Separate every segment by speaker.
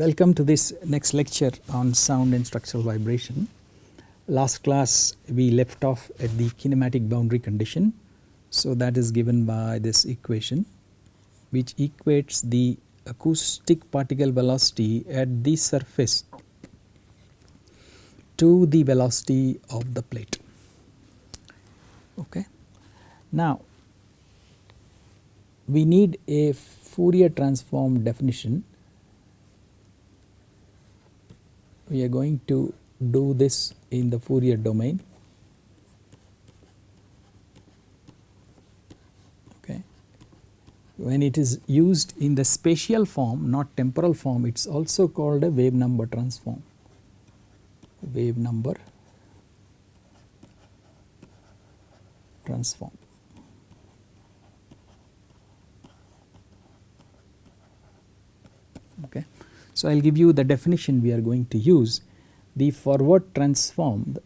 Speaker 1: Welcome to this next lecture on sound and structural vibration. Last class we left off at the kinematic boundary condition. So that is given by this equation which equates the acoustic particle velocity at the surface to the velocity of the plate. Okay. Now we need a Fourier transform definition. We are going to do this in the Fourier domain. Okay. When it is used in the spatial form, not temporal form, it is also called a wave number transform. Wave number transform. Okay. So I will give you the definition we are going to use. The forward transform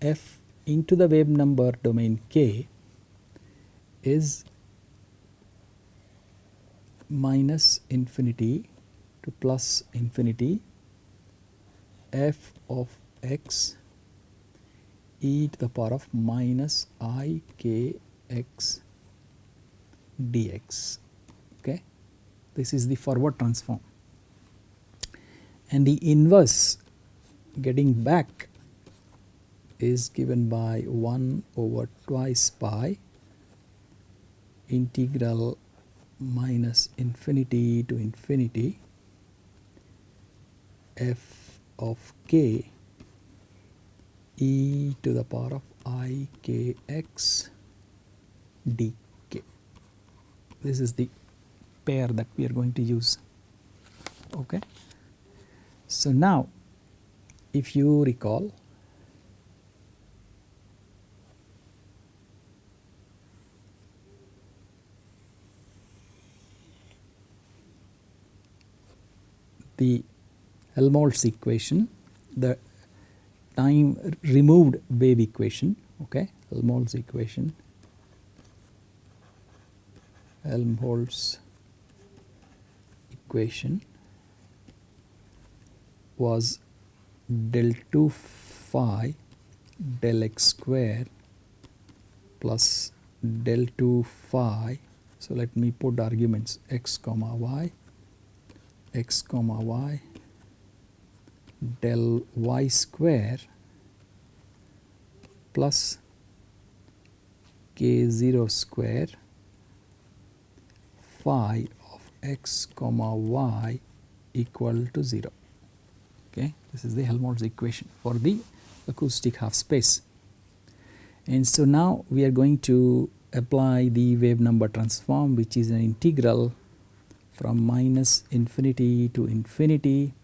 Speaker 1: f into the wave number domain k is minus infinity to plus infinity f of x e to the power of minus I k x dx. Okay. This is the forward transform. And the inverse getting back is given by 1 over twice pi integral minus infinity to infinity f of k e to the power of I k x dk. This is the pair that we are going to use. Okay. So now if you recall, the Helmholtz equation, the time removed wave equation, okay, Helmholtz equation, Helmholtz equation was del 2 phi del x square plus del 2 phi. So let me put arguments x comma y del y square plus k0 square phi of x comma y equal to 0. Okay. This is the Helmholtz equation for the acoustic half space. And so now we are going to apply the wave number transform, which is an integral from minus infinity to infinity,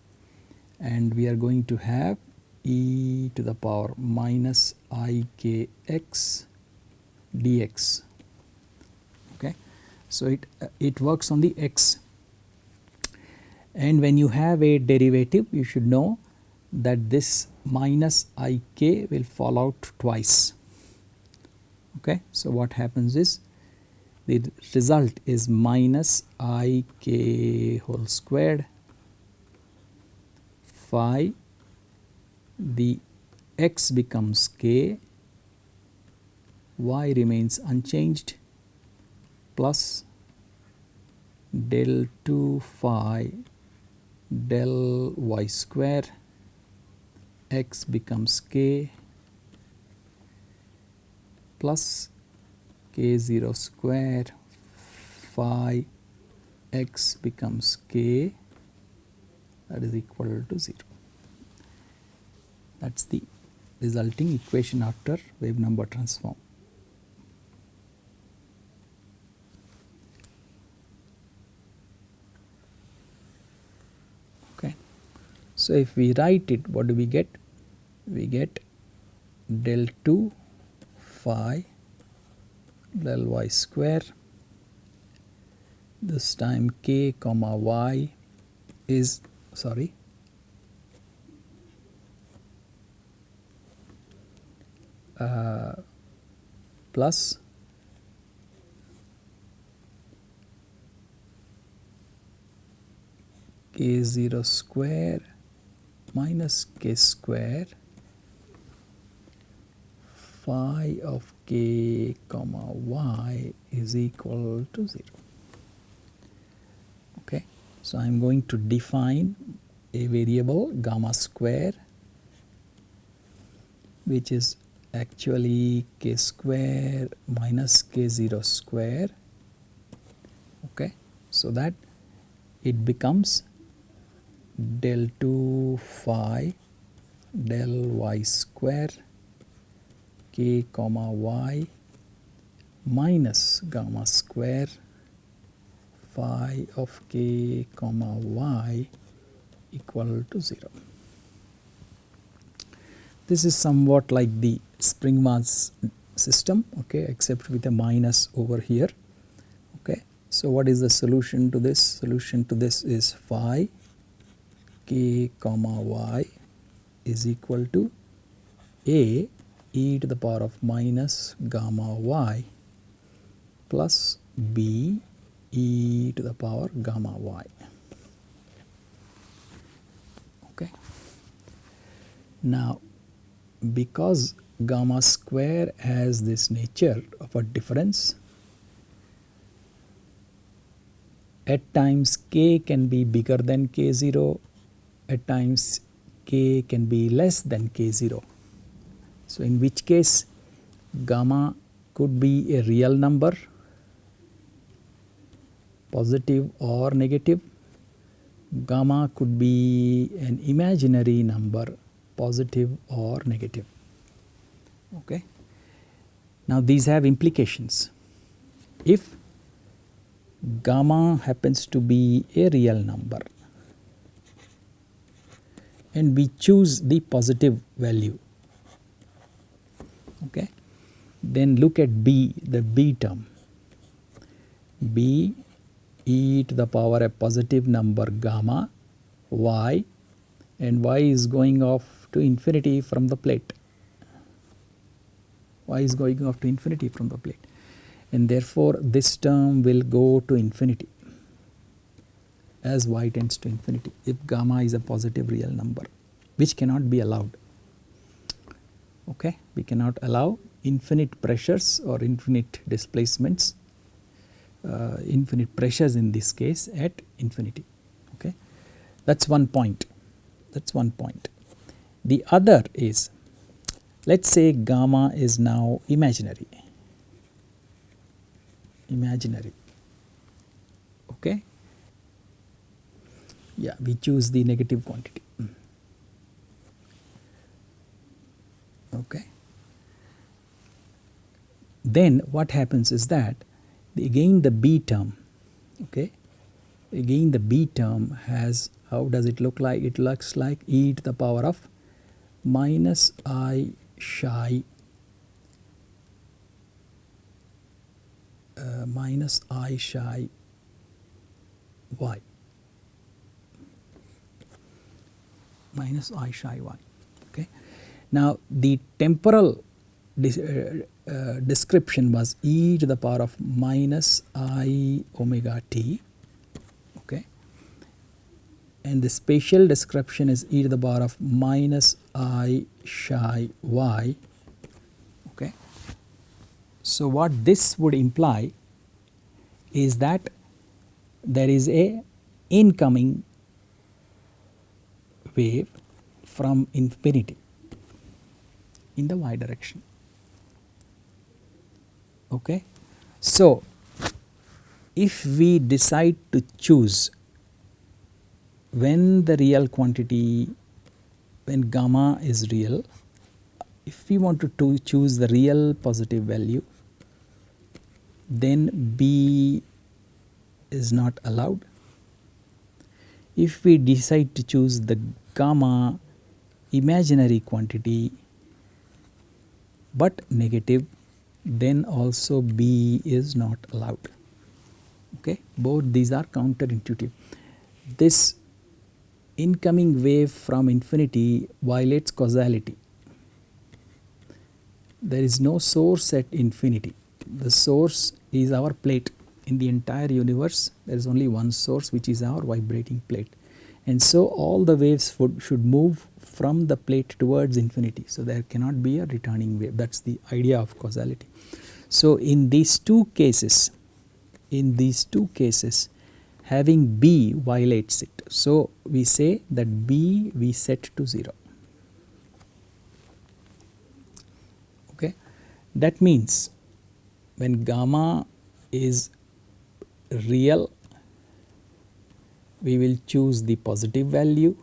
Speaker 1: and we are going to have e to the power minus I k x dx. Okay. So it works on the x. And when you have a derivative, you should know that this minus I k will fall out twice. Okay. So what happens is the result is minus I k whole squared phi, the x becomes k, y remains unchanged, plus del 2 phi del y square, x becomes k, plus k0 square phi x becomes k, that is equal to 0. That is the resulting equation after wave number transform. Okay. So if we write it, what do we get? We get del 2 phi del y square, this time k comma y is plus a0 square minus k square phi of k comma y is equal to 0. Okay, so I am going to define a variable gamma square, which is actually k square minus k0 square. Okay, so that it becomes del 2 phi del y square k comma y minus gamma square phi of k comma y equal to 0. This is somewhat like the spring mass system, okay, except with a minus over here. Okay, so what is the solution to this? Solution to this is phi k comma y is equal to a e to the power of minus gamma y plus b e to the power gamma y. Okay. Now, because gamma square has this nature of a difference, at times k can be bigger than k0, at times k can be less than k0. So, in which case gamma could be a real number, positive or negative. Gamma could be an imaginary number, positive or negative. Okay. Now, these have implications. If gamma happens to be a real number and we choose the positive value, okay, then look at b, the b term, b e to the power a positive number gamma y, and y is going off to infinity from the plate. Y is going off to infinity from the plate, and therefore this term will go to infinity as y tends to infinity if gamma is a positive real number, which cannot be allowed. Okay, we cannot allow infinite pressures or infinite displacements, infinite pressures in this case at infinity. Okay, that's one point. That's one point. The other is, let's say gamma is now imaginary. Imaginary. Okay. Yeah, we choose the negative quantity. Okay. Then what happens is that again the b term, okay, again the b term has, how does it look like? It looks like e to the power of minus I psi minus I psi y, minus I psi y. Okay. Now, the temporal description was e to the power of minus I omega t, okay, and the spatial description is e to the power of minus I psi y. Okay. So, what this would imply is that there is a incoming wave from infinity in the y direction. Okay. So, if we decide to choose when the real quantity, when gamma is real, if we want to choose the real positive value, then b is not allowed. If we decide to choose the gamma imaginary quantity but negative, then also b is not allowed. Okay, both these are counterintuitive. This incoming wave from infinity violates causality. There is no source at infinity. The source is our plate. In the entire universe, there is only one source, which is our vibrating plate, and so all the waves should move from the plate towards infinity. So there cannot be a returning wave. That's the idea of causality. So in these two cases, having B violates it. So we say that B we set to 0. Okay, that means when gamma is real, we will choose the positive value.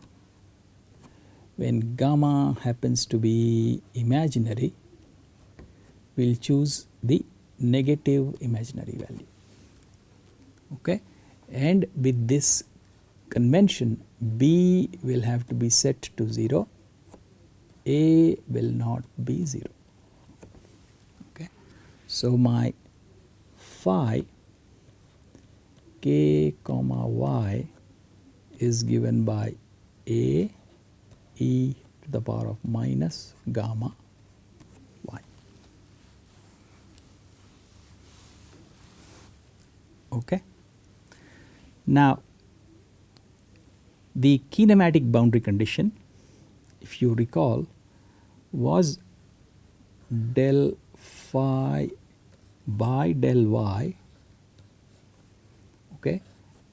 Speaker 1: When gamma happens to be imaginary, we will choose the negative imaginary value. Okay, and with this convention, B will have to be set to 0, A will not be 0. Okay, so my phi k comma y is given by A e to the power of minus gamma y. Okay. Now, the kinematic boundary condition, if you recall, was del phi by del y, okay,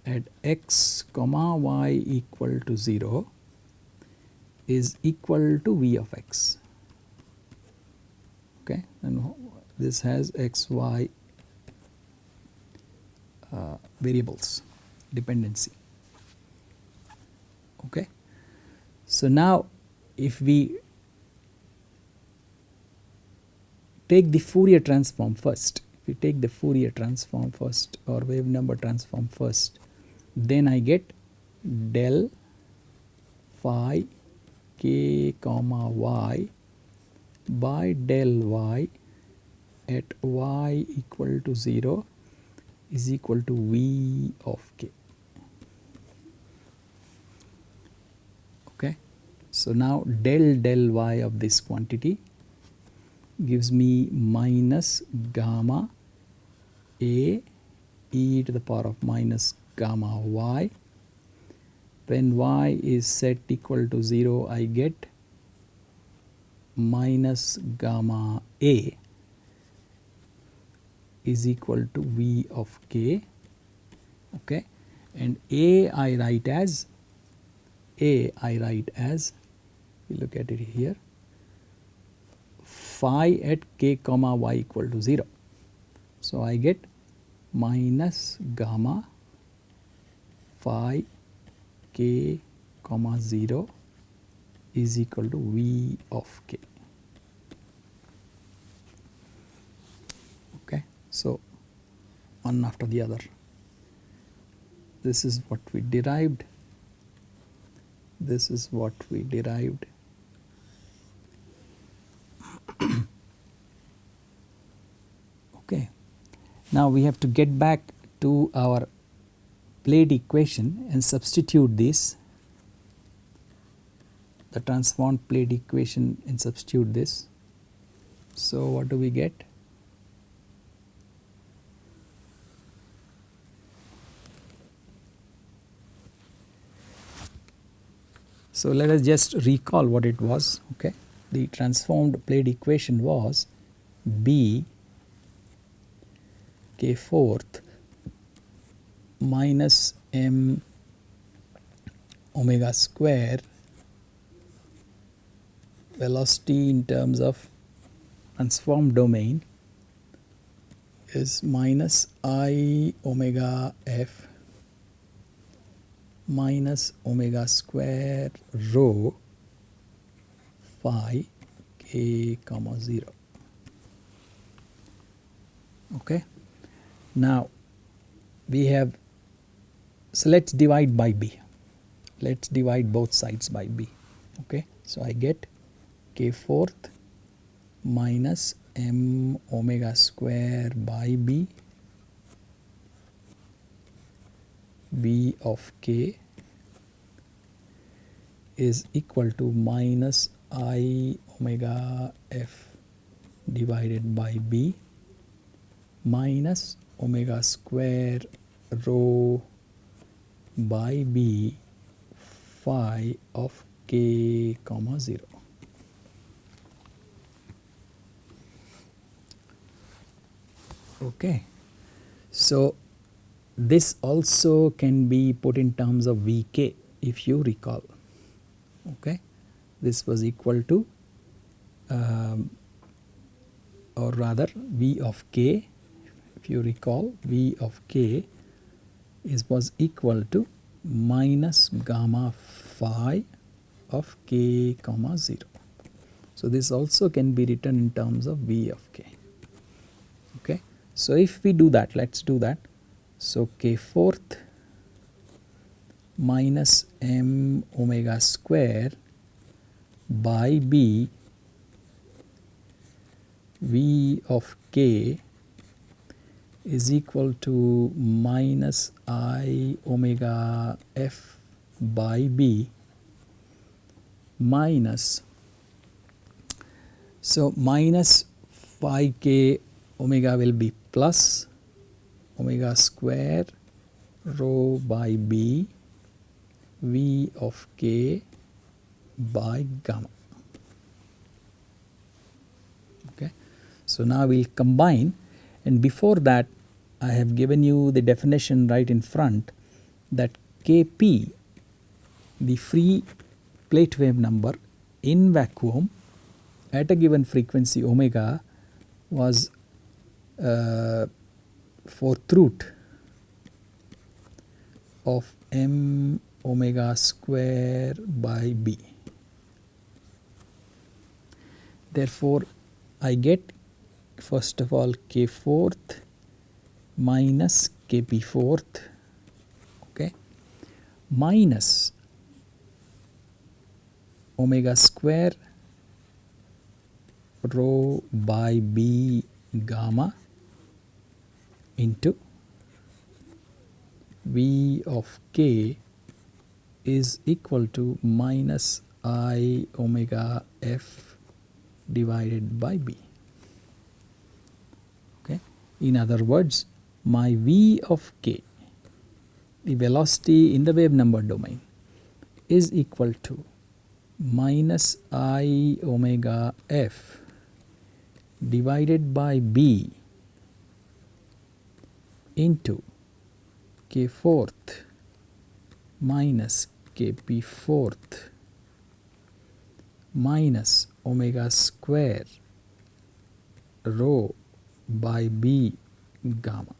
Speaker 1: at x comma y equal to 0 is equal to v of x. Okay, and this has x, y variables, dependency. Okay, so now if we take the Fourier transform first, or wave number transform first, then I get del phi k comma y by del y at y equal to 0 is equal to v of k. Okay, so now del y of this quantity gives me minus gamma a e to the power of minus gamma y. When y is set equal to 0, I get minus gamma a is equal to v of k. Okay, and a I write as, you look at it here, phi at k comma y equal to 0. So I get minus gamma phi k comma 0 is equal to v of k. Okay, so one after the other. This is what we derived. This is what we derived. Okay, now we have to get back to our plate equation and substitute this, the transformed plate equation, and substitute this. So what do we get? So let us just recall what it was. Okay, the transformed plate equation was B k fourth minus m omega square velocity in terms of transformed domain is minus I omega f minus omega square rho phi k comma 0. Okay, now we have, so let's divide by b, let's divide both sides by b. Okay, so I get k fourth minus m omega square by b v of k is equal to minus I omega f divided by b minus omega square rho by b phi of k comma 0. Okay, so this also can be put in terms of Vk if you recall. Okay, this was equal to or rather V of k, if you recall, V of k was equal to minus gamma phi of k comma 0. So this also can be written in terms of V of k. Okay, so if we do that, let's do that. So k fourth minus m omega square by b V of k is equal to minus I omega f by b minus, so minus phi k omega will be plus omega square rho by b V of k by gamma. Okay, so now we will combine, and before that I have given you the definition right in front that Kp, the free plate wave number in vacuum at a given frequency omega, was fourth root of m omega square by b. Therefore, I get first of all k fourth minus kp fourth, okay, minus omega square rho by b gamma into V of k is equal to minus I omega f divided by b. Okay, in other words, my V of k, the velocity in the wave number domain, is equal to minus I omega f divided by b into k fourth minus kp fourth minus omega square rho by b gamma.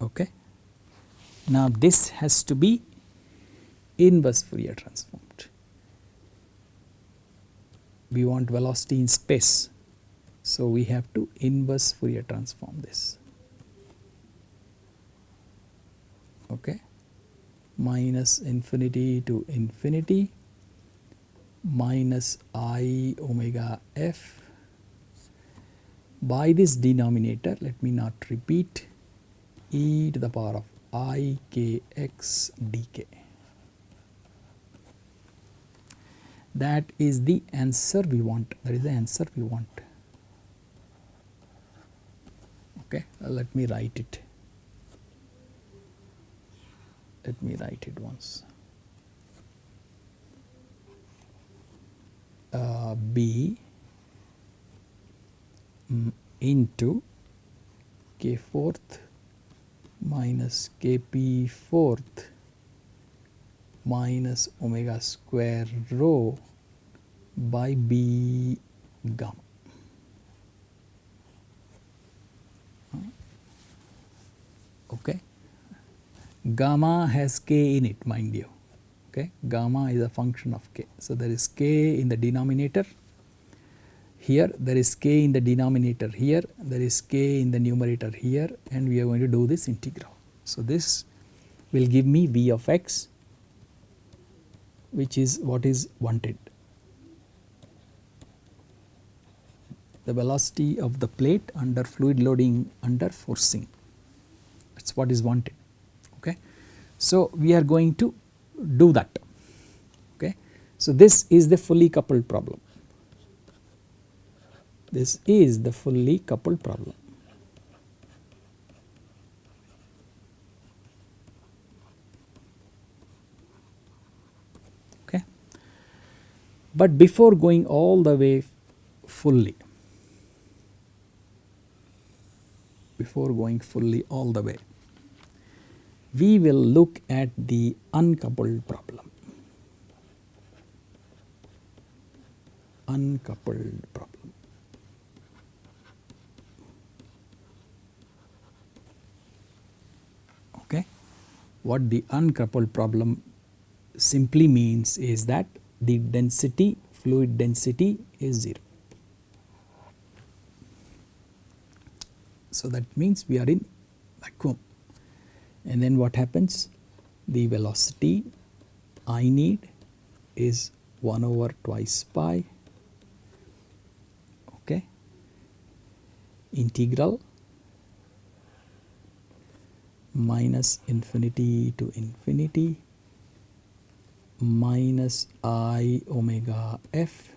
Speaker 1: Okay, now this has to be inverse Fourier transformed. We want velocity in space, so we have to inverse Fourier transform this. Okay, minus infinity to infinity minus I omega f by this denominator, let me not repeat, e to the power of I kx dk. That is the answer we want. That is the answer we want. Okay, let me write it. Let me write it once. B into k fourth minus kp fourth minus omega square rho by b gamma. Okay, gamma has k in it, mind you. Okay, gamma is a function of k, so there is k in the denominator here, there is k in the denominator here, there is k in the numerator here, and we are going to do this integral. So this will give me v of x, which is what is wanted, the velocity of the plate under fluid loading under forcing. That's what is wanted. Okay, so we are going to do that. Okay, so this is the fully coupled problem. This is the fully coupled problem. But before going all the way fully, all the way, we will look at the uncoupled problem. Okay, what the uncoupled problem simply means is that the density, fluid density is 0. So that means we are in vacuum, and then what happens? The velocity I need is 1 over twice pi, okay, integral minus infinity to infinity minus I omega f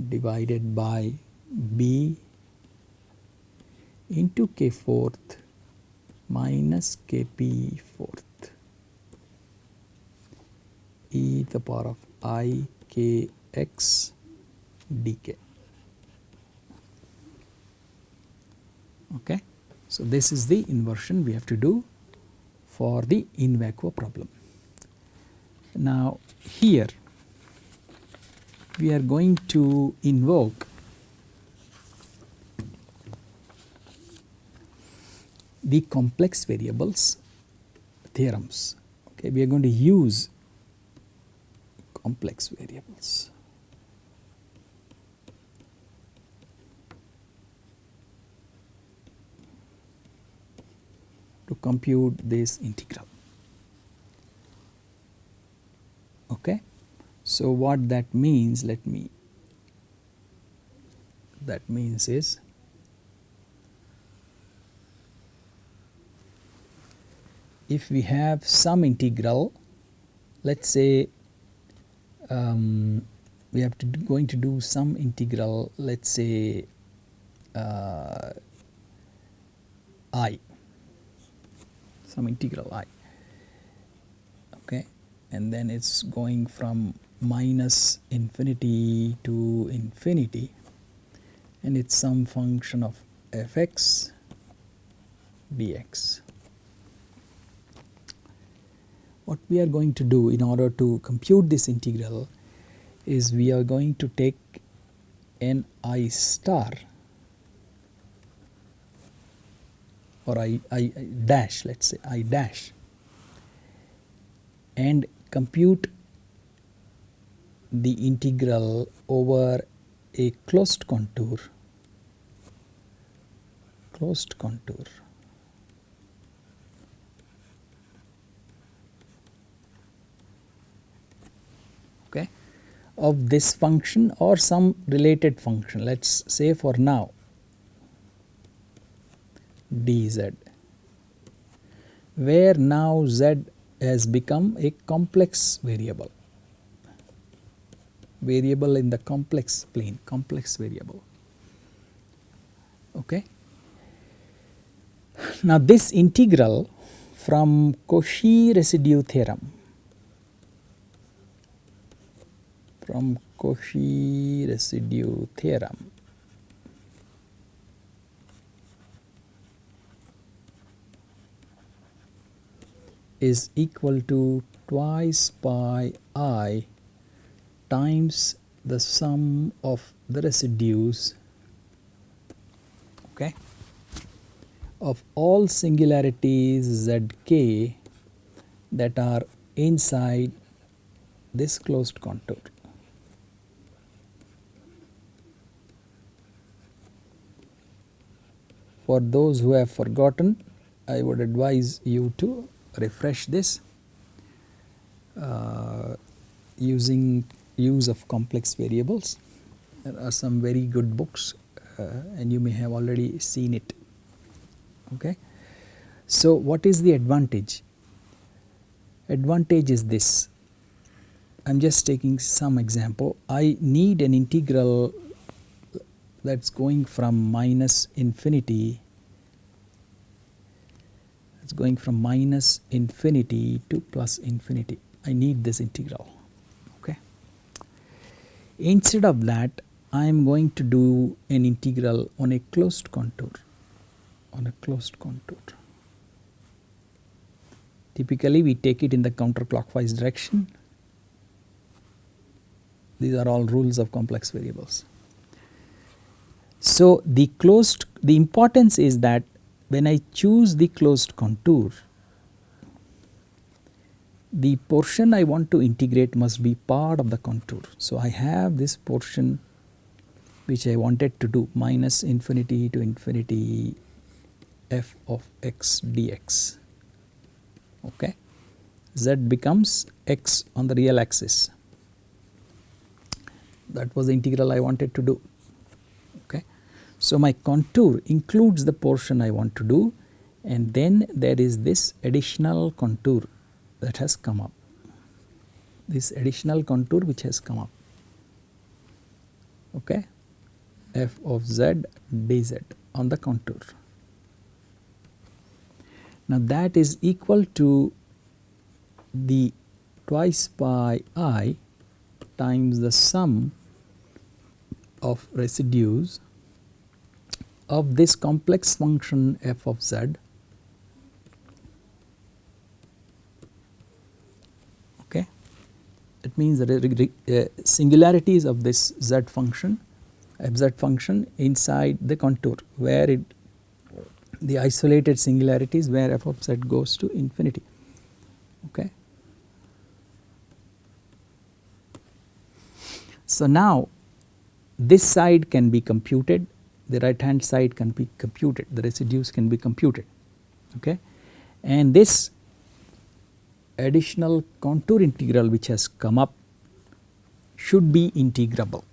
Speaker 1: divided by b into k fourth minus kp fourth e to the power of I kx dk. Okay, so this is the inversion we have to do for the in vacuo problem. Now here we are going to invoke the complex variables theorems. Okay, we are going to use complex variables. To compute this integral. Okay, so what that means, that means is if we have some integral, let's say we have to going to do some integral, let's say I, some integral I, okay, and then it's going from minus infinity to infinity, and it's some function of fx dx. What we are going to do in order to compute this integral is we are going to take an I star or I dash, let's say I dash, and compute the integral over a closed contour. Okay, of this function or some related function, let's say for now dz, where now z has become a complex variable in the complex plane, complex variable. Okay, now this integral from Cauchy residue theorem, is equal to twice pi I times the sum of the residues, okay, of all singularities zk that are inside this closed contour. For those who have forgotten, I would advise you to refresh this using use of complex variables. There are some very good books and you may have already seen it. Okay, so what is the advantage? Advantage is this. I am just taking some example. I need an integral that's going from minus infinity, it's going from minus infinity to plus infinity. I need this integral. Okay, Instead of that, I am going to do an integral on a closed contour, Typically we take it in the counterclockwise direction. These are all rules of complex variables. So the importance is that when I choose the closed contour, the portion I want to integrate must be part of the contour. So I have this portion which I wanted to do minus infinity to infinity f of x dx. Okay, z becomes x on the real axis. That was the integral I wanted to do. Okay, so my contour includes the portion I want to do, and then there is this additional contour that has come up, this additional contour which has come up. Okay, f of z dz on the contour. Now that is equal to the twice pi I times the sum of residues of this complex function f of z okay. It means the singularities of this z function, fz function inside the contour, where the isolated singularities where f of z goes to infinity. Okay. So now this side can be computed, the right hand side can be computed, the residues can be computed. Okay. And this additional contour integral which has come up should be integrable.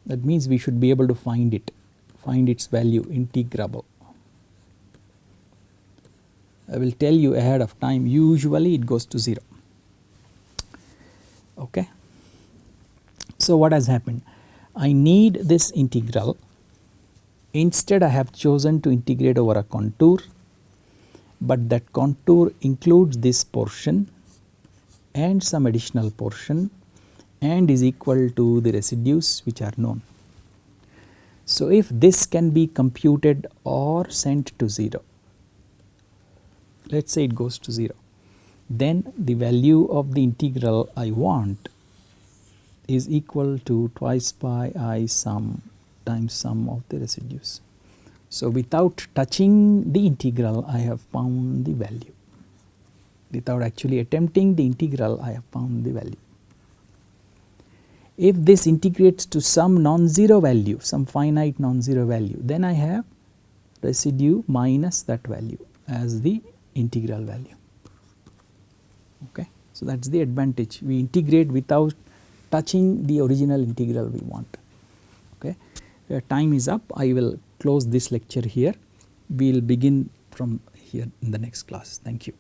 Speaker 1: That means we should be able to find its value integrable. I will tell you ahead of time, usually it goes to 0. Okay. So what has happened? I need this integral. Instead I have chosen to integrate over a contour, but that contour includes this portion and some additional portion and is equal to the residues which are known. So if this can be computed or sent to 0, let us say it goes to 0, then the value of the integral I want is equal to twice pi I sum times sum of the residues. So without touching the integral I have found the value. Without actually attempting the integral I have found the value. If this integrates to some non-zero value, some finite non-zero value, then I have residue minus that value as the integral value. Okay. So that is the advantage, we integrate without touching the original integral we want. Okay. Time is up, I will close this lecture here, we will begin from here in the next class. Thank you.